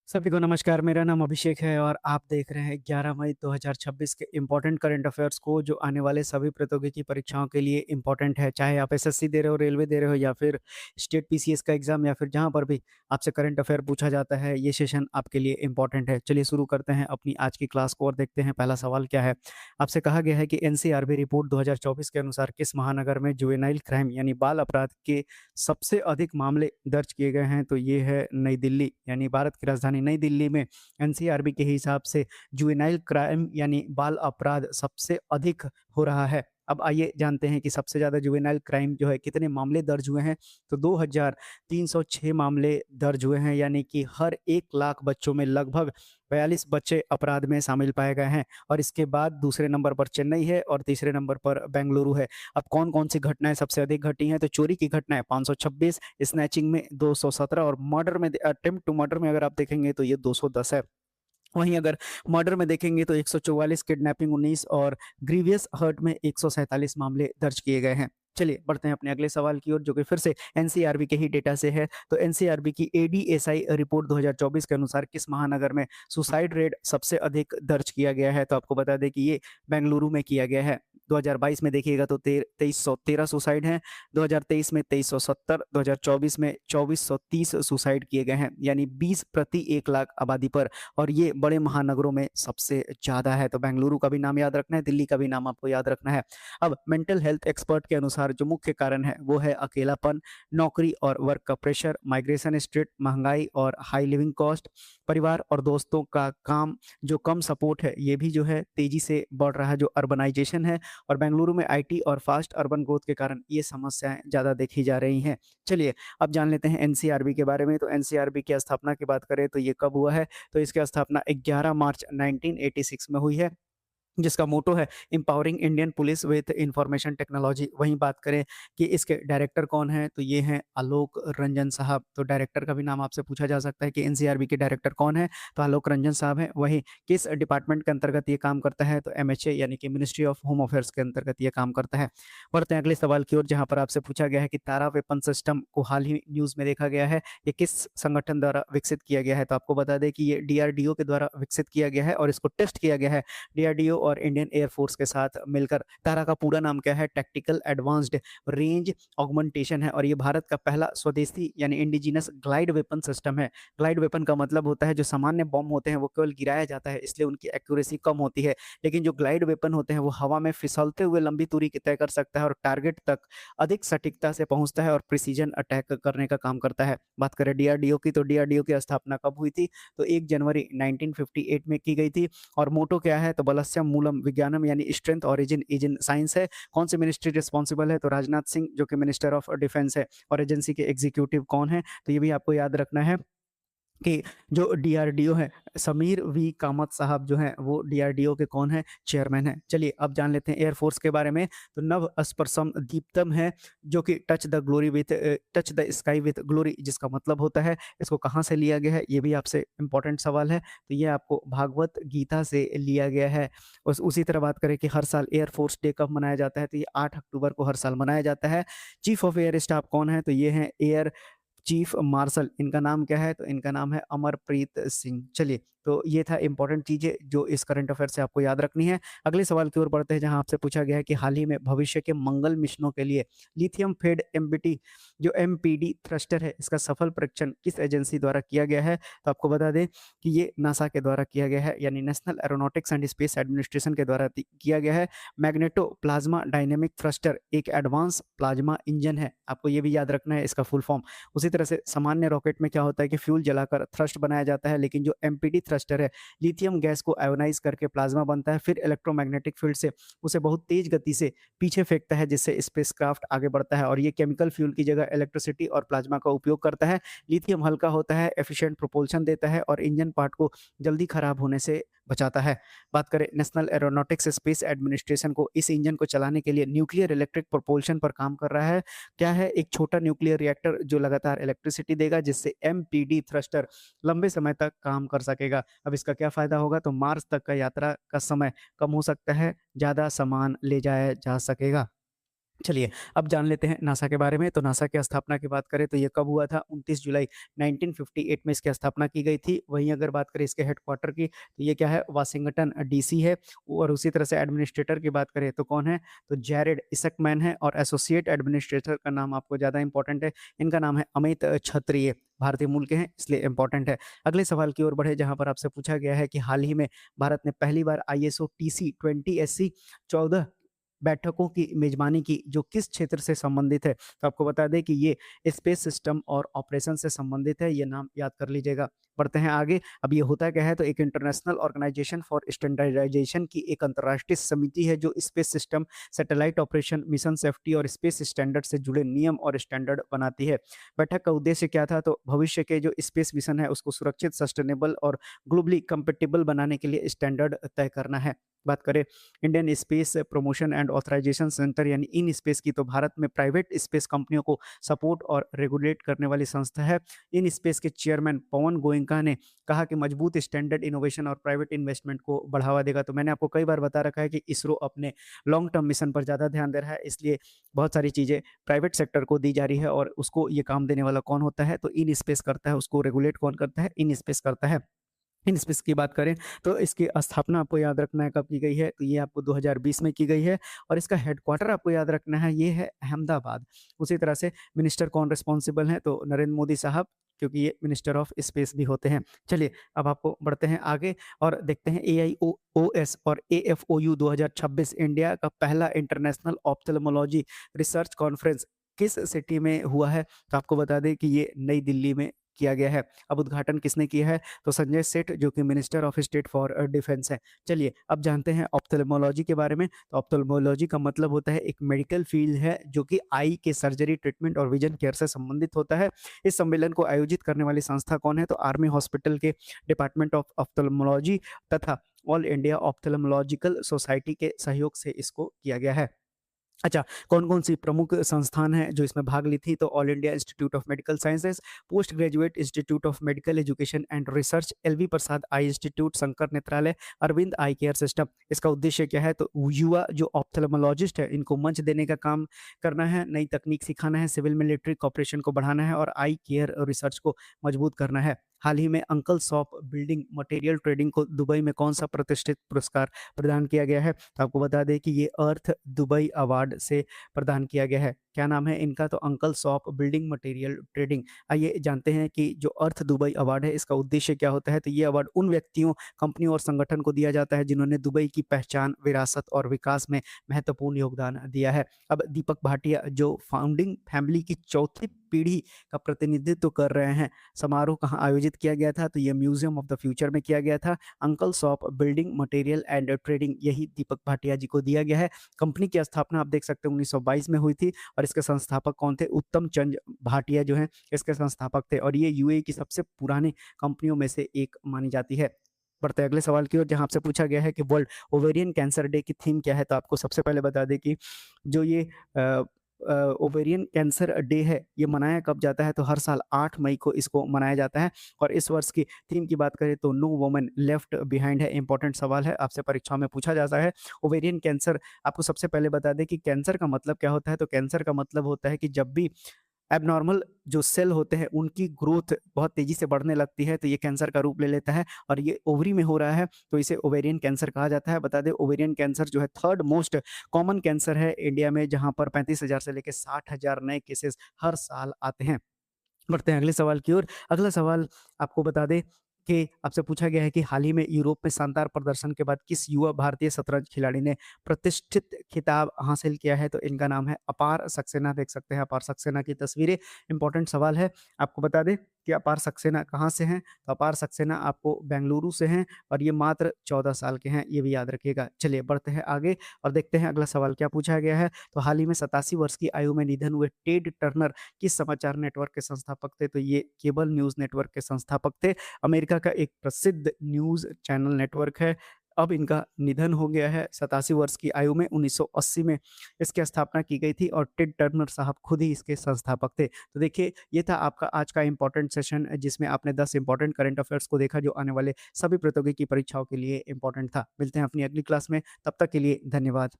सभी को नमस्कार, मेरा नाम अभिषेक है और आप देख रहे हैं 11 मई 2026 के इम्पोर्टेंट करंट अफेयर्स को जो आने वाले सभी प्रतियोगिकी परीक्षाओं के लिए इम्पोर्टेंट है। चाहे आप एसएससी दे रहे हो, रेलवे दे रहे हो या फिर स्टेट पीसीएस का एग्ज़ाम या फिर जहाँ पर भी आपसे करंट अफेयर पूछा जाता है, ये सेशन आपके लिए इम्पोर्टेंट है। चलिए शुरू करते हैं अपनी आज की क्लास को और देखते हैं पहला सवाल क्या है। आपसे कहा गया है कि एनसीआरबी रिपोर्ट 2024 के अनुसार किस महानगर में जुवेनाइल क्राइम यानी बाल अपराध के सबसे अधिक मामले दर्ज किए गए हैं? तो ये है नई दिल्ली, यानी भारत की राजधानी नई दिल्ली में एनसीआरबी के हिसाब से जुवेनाइल क्राइम यानी बाल अपराध सबसे अधिक हो रहा है। अब आइए जानते हैं कि सबसे ज़्यादा जुवेनाइल क्राइम जो है कितने मामले दर्ज हुए हैं। तो 2306 मामले दर्ज हुए हैं, यानी कि हर 1 लाख बच्चों में लगभग 42 बच्चे अपराध में शामिल पाए गए हैं। और इसके बाद दूसरे नंबर पर चेन्नई है और तीसरे नंबर पर बेंगलुरु है। अब कौन-कौन सी घटनाएँ सबसे अधिक घटी हैं? तो चोरी की घटनाएँ 526, स्नैचिंग में 217 और मर्डर में अटेम्प्ट टू मर्डर में अगर आप देखेंगे तो ये 210 है। वहीं अगर मर्डर में देखेंगे तो 144, किडनैपिंग 19 और ग्रीवियस हर्ट में 147 मामले दर्ज किए गए हैं। चलिए बढ़ते हैं अपने अगले सवाल की ओर, जो कि फिर से एनसीआरबी के ही डेटा से है। तो एनसीआरबी की एडीएसआई रिपोर्ट 2024 के अनुसार किस महानगर में सुसाइड रेट सबसे अधिक दर्ज किया गया है? तो आपको बता दें कि ये बेंगलुरु में किया गया है। 2022 में देखिएगा तो 2313 सुसाइड हैं, 2023 में 2370, 2024 में 2430 सुसाइड किए गए हैं, यानी 20 प्रति 1 लाख आबादी पर। और ये बड़े महानगरों में सबसे ज़्यादा है। तो बेंगलुरु का भी नाम याद रखना है, दिल्ली का भी नाम आपको याद रखना है। अब मेंटल हेल्थ एक्सपर्ट के अनुसार जो मुख्य कारण है वो है अकेलापन, नौकरी और वर्क का प्रेशर, माइग्रेशन स्ट्रेस, महंगाई और हाई लिविंग कॉस्ट, परिवार और दोस्तों का काम जो कम सपोर्ट है, ये भी जो है तेजी से बढ़ रहा है जो अर्बनाइजेशन है। और बेंगलुरु में आईटी और फास्ट अर्बन ग्रोथ के कारण ये समस्याएं ज़्यादा देखी जा रही हैं। चलिए अब जान लेते हैं एनसीआरबी के बारे में। तो एनसीआरबी की स्थापना की बात करें तो ये कब हुआ है? तो इसकी स्थापना 11 मार्च 1986 में हुई है, जिसका मोटो है empowering Indian police with information technology. वहीं बात करें कि इसके डायरेक्टर कौन हैं, तो ये हैं आलोक रंजन साहब। तो डायरेक्टर का भी नाम आपसे पूछा जा सकता है कि एनसीआरबी के डायरेक्टर कौन है, तो आलोक रंजन साहब हैं। वहीं किस डिपार्टमेंट के अंतर्गत ये काम करता है? तो एमएचए यानी कि मिनिस्ट्री ऑफ होम अफेयर्स के अंतर्गत ये काम करता है। बढ़ते हैं अगले सवाल की ओर, जहाँ पर आपसे पूछा गया है कि तारा वेपन सिस्टम को हाल ही न्यूज़ में देखा गया है, ये किस संगठन द्वारा विकसित किया गया है? तो आपको बता दें कि ये डीआरडीओ के द्वारा विकसित किया गया है और इसको टेस्ट किया गया है डीआरडीओ और इंडियन एयर फोर्स के साथ मिलकर। तारा का पूरा नाम क्या है? टैक्टिकल एडवांस्ड रेंज ऑगमेंटेशन है और ये भारत का पहला स्वदेशी यानी इंडिजिनस ग्लाइड वेपन सिस्टम है। ग्लाइड वेपन का मतलब होता है जो सामान्य बम होते हैं वो केवल गिराया जाता है, इसलिए उनकी एक्यूरेसी कम होती है। लेकिन जो ग्लाइड वेपन होते हैं वो हवा में फिसलते हुए लंबी दूरी तय कर सकता है और टारगेट तक अधिक सटीकता से पहुंचता है और प्रिसीजन अटैक करने का काम करता है। बात करें डीआरडीओ की, तो डीआरडीओ की स्थापना कब हुई थी? तो 1 जनवरी 1958 में की गई थी। और मोटो क्या है? तो बलस्यम मूलम विज्ञानम, यानी strength origin is in science है। कौन सी मिनिस्ट्री रिस्पॉन्सिबल है? तो राजनाथ सिंह, जो कि मिनिस्टर ऑफ डिफेंस है। और एजेंसी के एग्जीक्यूटिव कौन है? तो ये भी आपको याद रखना है कि जो डीआरडीओ है, समीर वी कामत साहब जो हैं वो डीआरडीओ के कौन हैं? चेयरमैन हैं। चलिए अब जान लेते हैं एयरफोर्स के बारे में। तो नव स्पर्शम दीप्तम है, जो कि touch the sky with glory जिसका मतलब होता है। इसको कहाँ से लिया गया है? ये भी आपसे इंपॉर्टेंट सवाल है। तो ये आपको भागवत गीता से लिया गया है। उसी तरह बात करें कि हर साल एयरफोर्स डे कब मनाया जाता है? तो ये 8 अक्टूबर को हर साल मनाया जाता है। चीफ ऑफ एयर स्टाफ कौन है? तो ये हैं एयर चीफ मार्शल। इनका नाम क्या है? तो इनका नाम है अमरप्रीत सिंह। चलिए, तो ये था इंपॉर्टेंट चीज़ें जो इस करंट अफेयर से आपको याद रखनी है। अगले सवाल की ओर बढ़ते हैं, जहां आपसे पूछा गया है कि हाल ही में भविष्य के मंगल मिशनों के लिए लिथियम फेड एमबीटी जो एमपीडी थ्रस्टर है, इसका सफल परीक्षण किस एजेंसी द्वारा किया गया है? तो आपको बता दें कि ये नासा के द्वारा किया गया है, यानी national aeronautics and space administration के द्वारा किया गया है। मैग्नेटो प्लाज्मा डायनेमिक थ्रस्टर एक एडवांस प्लाज्मा इंजन है। आपको ये भी याद रखना है इसका फुल फॉर्म। उसी तरह से सामान्य रॉकेट में क्या होता है कि फ्यूल जलाकर थ्रस्ट बनाया जाता है, लेकिन जो एमपीडी थ्रस्टर है, लिथियम गैस को आयोनाइज करके प्लाज्मा बनता है, फिर इलेक्ट्रोमैग्नेटिक फील्ड से उसे बहुत तेज गति से पीछे फेंकता है, जिससे स्पेसक्राफ्ट आगे बढ़ता है। और ये केमिकल फ्यूल की जगह इलेक्ट्रिसिटी और प्लाज्मा का उपयोग करता है। लिथियम हल्का होता है, एफिशिएंट प्रोपल्शन देता है और इंजन पार्ट को जल्दी खराब होने से बचाता है। बात करें नेशनल एरोनॉटिक्स स्पेस एडमिनिस्ट्रेशन को, इस इंजन को चलाने के लिए न्यूक्लियर इलेक्ट्रिक प्रोपल्शन पर काम कर रहा है। क्या है? एक छोटा न्यूक्लियर रिएक्टर जो लगातार इलेक्ट्रिसिटी देगा, जिससे एमपीडी थ्रस्टर लंबे समय तक काम कर सकेगा। अब इसका क्या फायदा होगा? तो मार्स तक का यात्रा का समय कम हो सकता है, ज़्यादा सामान ले जाया जा सकेगा। चलिए, अब जान लेते हैं नासा के बारे में। तो नासा की स्थापना की बात करें तो ये कब हुआ था? 29 जुलाई 1958 में इसकी स्थापना की गई थी। वहीं अगर बात करें इसके हेडक्वार्टर की, तो ये क्या है? वाशिंगटन डीसी है। और उसी तरह से एडमिनिस्ट्रेटर की बात करें तो कौन है? तो जैरेड इसकमैन है, और एसोसिएट एडमिनिस्ट्रेटर का नाम आपको ज़्यादा इंपॉर्टेंट है, इनका नाम है अमित क्षत्रिय। भारतीय मूल के हैं, इसलिए इंपॉर्टेंट है। अगले सवाल की ओर बढ़े, जहाँ पर आपसे पूछा गया है कि हाल ही में भारत ने पहली बार आईएसओ टीसी 20 SC 14 बैठकों की मेज़बानी की, जो किस क्षेत्र से संबंधित है? तो आपको बता दें कि ये स्पेस सिस्टम और ऑपरेशन से संबंधित है, ये नाम याद कर लीजिएगा। बढ़ते हैं आगे। अब ये होता क्या है? तो एक इंटरनेशनल ऑर्गेनाइजेशन फॉर स्टैंडर्डाइजेशन की एक अंतर्राष्ट्रीय समिति है, जो space system, satellite operation, mission safety और स्पेस स्टैंडर्ड से जुड़े नियम और स्टैंडर्ड बनाती है। बैठक का उद्देश्य क्या था? तो भविष्य के जो स्पेस मिशन है, उसको सुरक्षित, सस्टेनेबल और ग्लोबली कंपैटिबल बनाने के लिए स्टैंडर्ड तय करना है। बात करें Indian space promotion and authorisation centre यानी इन स्पेस की, तो भारत में प्राइवेट स्पेस कंपनियों को सपोर्ट और रेगुलेट करने वाली संस्था है। इन स्पेस के चेयरमैन पवन गोयनका ने कहा कि मजबूत स्टैंडर्ड, इनोवेशन और प्राइवेट इन्वेस्टमेंट को बढ़ावा देगा। तो मैंने आपको कई बार बता रखा है कि इसरो अपने लॉन्ग टर्म मिशन पर ज़्यादा ध्यान दे रहा है, इसलिए बहुत सारी चीज़ें प्राइवेट सेक्टर को दी जा रही है, और उसको ये काम देने वाला कौन होता है? तो इन स्पेस करता है, उसको रेगुलेट कौन करता है? इन स्पेस करता है। इन स्पेस की बात करें तो इसकी स्थापना आपको याद रखना है कब की गई है, तो ये आपको 2020 में की गई है, और इसका हेडक्वार्टर आपको याद रखना है, ये है अहमदाबाद। उसी तरह से मिनिस्टर कौन रिस्पॉन्सिबल हैं? तो नरेंद्र मोदी साहब, क्योंकि ये मिनिस्टर ऑफ स्पेस भी होते हैं। चलिए, अब आपको बढ़ते हैं आगे और देखते हैं AIOOS और AFOU 2026 इंडिया का पहला इंटरनेशनल ऑप्थेल्मोलॉजी रिसर्च कॉन्फ्रेंस किस सिटी में हुआ है? तो आपको बता दें कि ये नई दिल्ली में किया गया है। अब उद्घाटन किसने किया है? तो संजय सेठ, जो कि minister of state for defence हैं। चलिए, अब जानते हैं ऑप्थेल्मोलॉजी के बारे में। तो ऑप्थेल्मोलॉजी का मतलब होता है एक मेडिकल फील्ड है, जो कि आई के सर्जरी, ट्रीटमेंट और विजन केयर से संबंधित होता है। इस सम्मेलन को आयोजित करने वाली संस्था कौन है? तो आर्मी हॉस्पिटल के डिपार्टमेंट ऑफ ऑप्थेल्मोलॉजी तथा ऑल इंडिया ऑप्थेल्मोलॉजिकल सोसाइटी के सहयोग से इसको किया गया है। अच्छा, कौन-कौन सी प्रमुख संस्थान हैं जो इसमें भाग ली थी? तो all India institute of medical sciences, post graduate institute of medical education and research, LV Prasad eye institute, Shankar Nethralaya, Aravind eye care system. इसका उद्देश्य क्या है? तो युवा जो ऑप्थेल्मोलॉजिस्ट है, इनको मंच देने का काम करना है, नई तकनीक सिखाना है, सिविल मिलिट्री कॉपरेशन को बढ़ाना है और आई केयर रिसर्च को मजबूत करना है। हाल ही में uncle shop building material trading को दुबई में कौन-सा प्रतिष्ठित पुरस्कार प्रदान किया गया है? तो आपको बता दें कि ये अर्थ दुबई अवार्ड से प्रदान किया गया है। क्या नाम है इनका? तो uncle shop building material trading. आइए जानते हैं कि जो अर्थ दुबई अवार्ड है, इसका उद्देश्य क्या होता है? तो ये अवार्ड उन व्यक्तियों, कंपनियों और संगठन को दिया जाता है जिन्होंने दुबई की पहचान, विरासत और विकास में महत्वपूर्ण योगदान दिया है। अब दीपक भाटिया, जो फाउंडिंग फैमिली की चौथी पीढ़ी का प्रतिनिधित्व कर रहे हैं, समारोह कहाँ आयोजित किया गया था? तो ये म्यूजियम ऑफ द फ्यूचर में किया गया था। Uncle shop building material and trading, यही दीपक भाटिया जी को दिया गया है। कंपनी की स्थापना आप देख सकते हैं 1922 में हुई थी, और इसके संस्थापक कौन थे? उत्तम चंद भाटिया जो हैं, इसके संस्थापक थे, और ये यूएई की सबसे पुरानी कंपनियों में से एक मानी जाती है। बढ़ते हैं अगले सवाल की ओर, जहाँ आपसे पूछा गया है कि वर्ल्ड ओवेरियन कैंसर डे की थीम क्या है? तो आपको सबसे पहले बता दें कि जो ये अ ओवेरियन कैंसर डे है, ये मनाया कब जाता है? तो हर साल 8 मई को इसको मनाया जाता है, और इस वर्ष की थीम की बात करें तो नो वुमन लेफ्ट बिहाइंड है। इंपॉर्टेंट सवाल है, आपसे परीक्षाओं में पूछा जाता है। ओवेरियन कैंसर, आपको सबसे पहले बता दें कि कैंसर का मतलब क्या होता है? तो कैंसर का मतलब होता है कि जब भी एब्नॉर्मल जो सेल होते हैं, उनकी ग्रोथ बहुत तेज़ी से बढ़ने लगती है, तो ये कैंसर का रूप ले लेता है, और ये ओवरी में हो रहा है, तो इसे ओवेरियन कैंसर कहा जाता है। बता दें, ओवेरियन कैंसर जो है थर्ड मोस्ट कॉमन कैंसर है इंडिया में, जहाँ पर 35,000 से लेके 60,000 नए केसेस हर साल आते हैं। बढ़ते हैं अगले सवाल की ओर। अगला सवाल आपको बता दें कि आपसे पूछा गया है कि हाल ही में यूरोप में शानदार प्रदर्शन के बाद किस युवा भारतीय शतरंज खिलाड़ी ने प्रतिष्ठित खिताब हासिल किया है? तो इनका नाम है अपार सक्सेना। देख सकते हैं अपार सक्सेना की तस्वीरें। इंपॉर्टेंट सवाल है, आपको बता दें कि अपार सक्सेना कहाँ से हैं? तो अपार सक्सेना आपको बेंगलुरु से हैं, और ये मात्र 14 साल के हैं, ये भी याद रखिएगा। चलिए बढ़ते हैं आगे और देखते हैं अगला सवाल क्या पूछा गया है। तो हाल ही में 87 वर्ष की आयु में निधन हुए टेड टर्नर किस समाचार नेटवर्क के संस्थापक थे? तो ये केबल न्यूज़ नेटवर्क के संस्थापक थे। अमेरिका का एक प्रसिद्ध न्यूज़ चैनल नेटवर्क है। अब इनका निधन हो गया है 87 वर्ष की आयु में। 1980 में इसकी स्थापना की गई थी, और टेड टर्नर साहब खुद ही इसके संस्थापक थे। तो देखिए, ये था आपका आज का इम्पोर्टेंट सेशन, जिसमें आपने 10 इम्पोर्टेंट करंट अफेयर्स को देखा, जो आने वाले सभी प्रतियोगी की परीक्षाओं के लिए इम्पोर्टेंट था। मिलते हैं अपनी अगली क्लास में, तब तक के लिए धन्यवाद।